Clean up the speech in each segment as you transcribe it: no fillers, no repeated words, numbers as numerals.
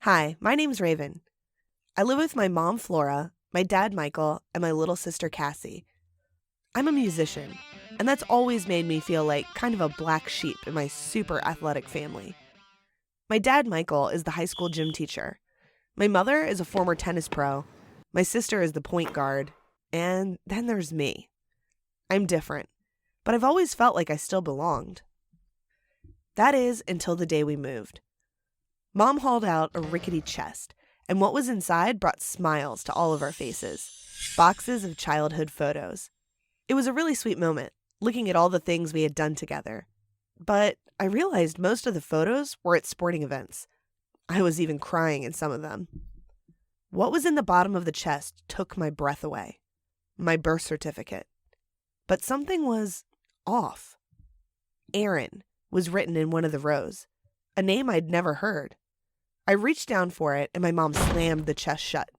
Hi, my name's Raven. I live with my mom, Flora, my dad, Michael, and my little sister, Cassie. I'm a musician, and that's always made me feel like kind of a black sheep in my super athletic family. My dad, Michael, is the high school gym teacher. My mother is a former tennis pro. My sister is the point guard. And then there's me. I'm different, but I've always felt like I still belonged. That is until the day we moved. Mom hauled out a rickety chest, and what was inside brought smiles to all of our faces. Boxes of childhood photos. It was a really sweet moment, looking at all the things we had done together. But I realized most of the photos were at sporting events. I was even crying in some of them. What was in the bottom of the chest took my breath away. My birth certificate. But something was off. Aaron was written in one of the rows, a name I'd never heard. I reached down for it, and my mom slammed the chest shut.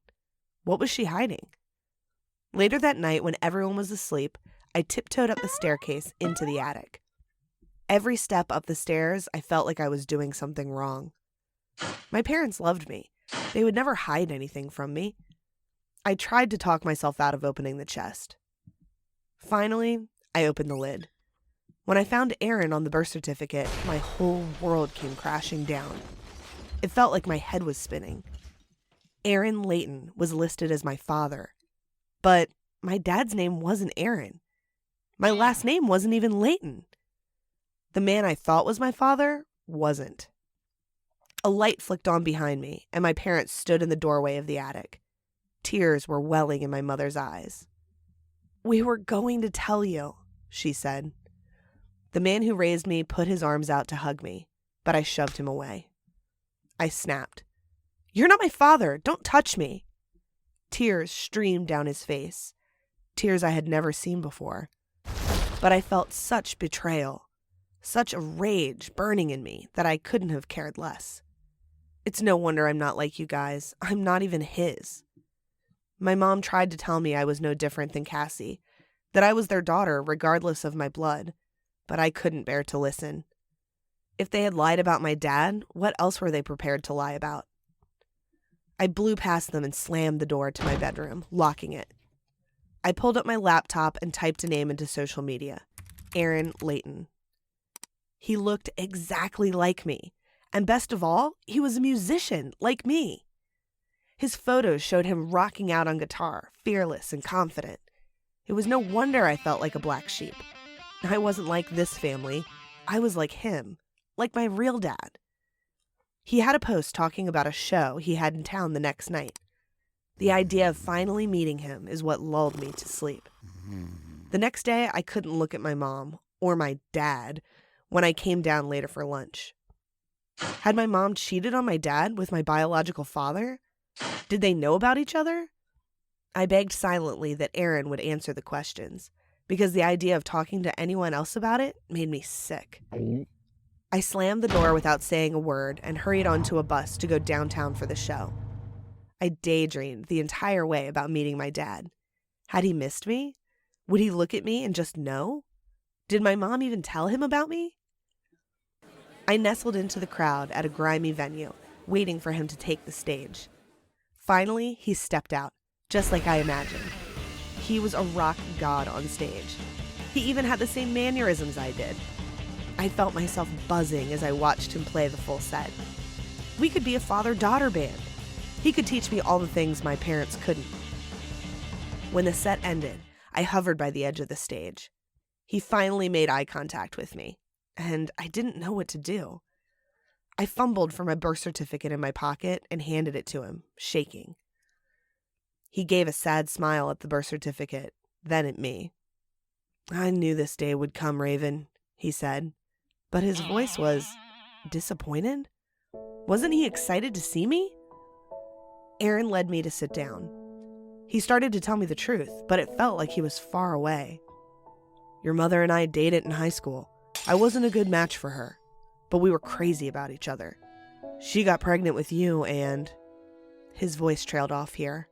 What was she hiding? Later that night, when everyone was asleep, I tiptoed up the staircase into the attic. Every step up the stairs, I felt like I was doing something wrong. My parents loved me. They would never hide anything from me. I tried to talk myself out of opening the chest. Finally, I opened the lid. When I found Aaron on the birth certificate, my whole world came crashing down. It felt like my head was spinning. Aaron Layton was listed as my father, but my dad's name wasn't Aaron. My last name wasn't even Layton. The man I thought was my father wasn't. A light flicked on behind me, and my parents stood in the doorway of the attic. Tears were welling in my mother's eyes. "We were going to tell you," she said. The man who raised me put his arms out to hug me, but I shoved him away. I snapped. "You're not my father. Don't touch me." Tears streamed down his face, tears I had never seen before. But I felt such betrayal, such a rage burning in me that I couldn't have cared less. It's no wonder I'm not like you guys. I'm not even his. My mom tried to tell me I was no different than Cassie, that I was their daughter regardless of my blood, but I couldn't bear to listen. If they had lied about my dad, what else were they prepared to lie about? I blew past them and slammed the door to my bedroom, locking it. I pulled up my laptop and typed a name into social media. Aaron Layton. He looked exactly like me. And best of all, he was a musician, like me. His photos showed him rocking out on guitar, fearless and confident. It was no wonder I felt like a black sheep. I wasn't like this family. I was like him, like my real dad. He had a post talking about a show he had in town the next night. The idea of finally meeting him is what lulled me to sleep. The next day, I couldn't look at my mom, or my dad, when I came down later for lunch. Had my mom cheated on my dad with my biological father? Did they know about each other? I begged silently that Aaron would answer the questions, because the idea of talking to anyone else about it made me sick. I slammed the door without saying a word and hurried onto a bus to go downtown for the show. I daydreamed the entire way about meeting my dad. Had he missed me? Would he look at me and just know? Did my mom even tell him about me? I nestled into the crowd at a grimy venue, waiting for him to take the stage. Finally, he stepped out, just like I imagined. He was a rock god on stage. He even had the same mannerisms I did. I felt myself buzzing as I watched him play the full set. We could be a father-daughter band. He could teach me all the things my parents couldn't. When the set ended, I hovered by the edge of the stage. He finally made eye contact with me, and I didn't know what to do. I fumbled for my birth certificate in my pocket and handed it to him, shaking. He gave a sad smile at the birth certificate, then at me. "I knew this day would come, Raven," he said, but his voice was disappointed. Wasn't he excited to see me? Aaron led me to sit down. He started to tell me the truth, but it felt like he was far away. "Your mother and I dated in high school. I wasn't a good match for her, but we were crazy about each other. She got pregnant with you and..." His voice trailed off here.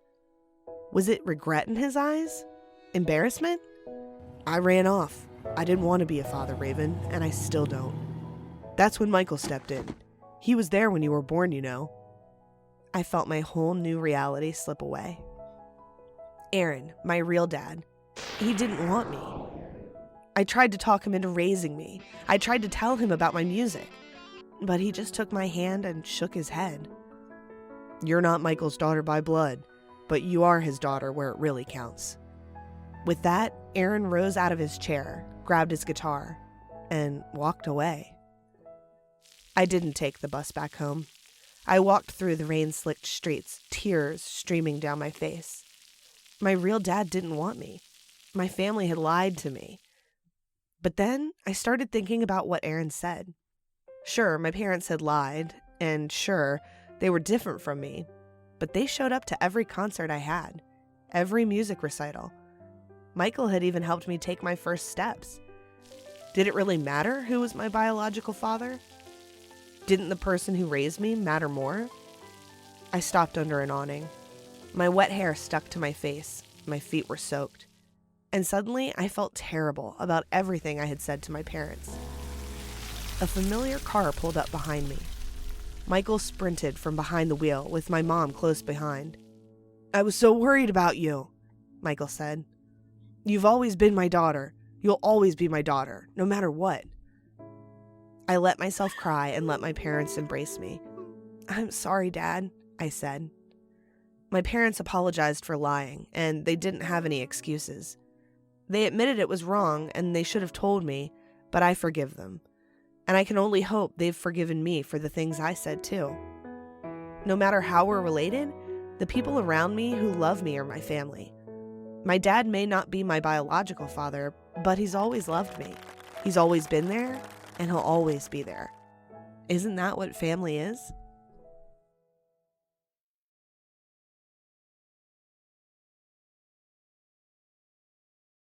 Was it regret in his eyes? Embarrassment? "I ran off. I didn't want to be a father, Raven, and I still don't. That's when Michael stepped in. He was there when you were born, you know." I felt my whole new reality slip away. Aaron, my real dad, he didn't want me. I tried to talk him into raising me. I tried to tell him about my music. But he just took my hand and shook his head. You're not Michael's daughter by blood, but you are his daughter where it really counts. With that, Aaron rose out of his chair, grabbed his guitar, and walked away. I didn't take the bus back home. I walked through the rain-slicked streets, tears streaming down my face. My real dad didn't want me. My family had lied to me. But then I started thinking about what Aaron said. Sure, my parents had lied, and sure, they were different from me, but they showed up to every concert I had, every music recital. Michael had even helped me take my first steps. Did it really matter who was my biological father? Didn't the person who raised me matter more? I stopped under an awning. My wet hair stuck to my face, my feet were soaked, and suddenly I felt terrible about everything I had said to my parents. A familiar car pulled up behind me. Michael sprinted from behind the wheel with my mom close behind. I was so worried about you, Michael said. You've always been my daughter. You'll always be my daughter, no matter what. I let myself cry and let my parents embrace me. I'm sorry, Dad, I said. My parents apologized for lying, and they didn't have any excuses. They admitted it was wrong, and they should have told me, but I forgive them. And I can only hope they've forgiven me for the things I said too. No matter how we're related, the people around me who love me are my family. My dad may not be my biological father, but he's always loved me. He's always been there, and he'll always be there. Isn't that what family is?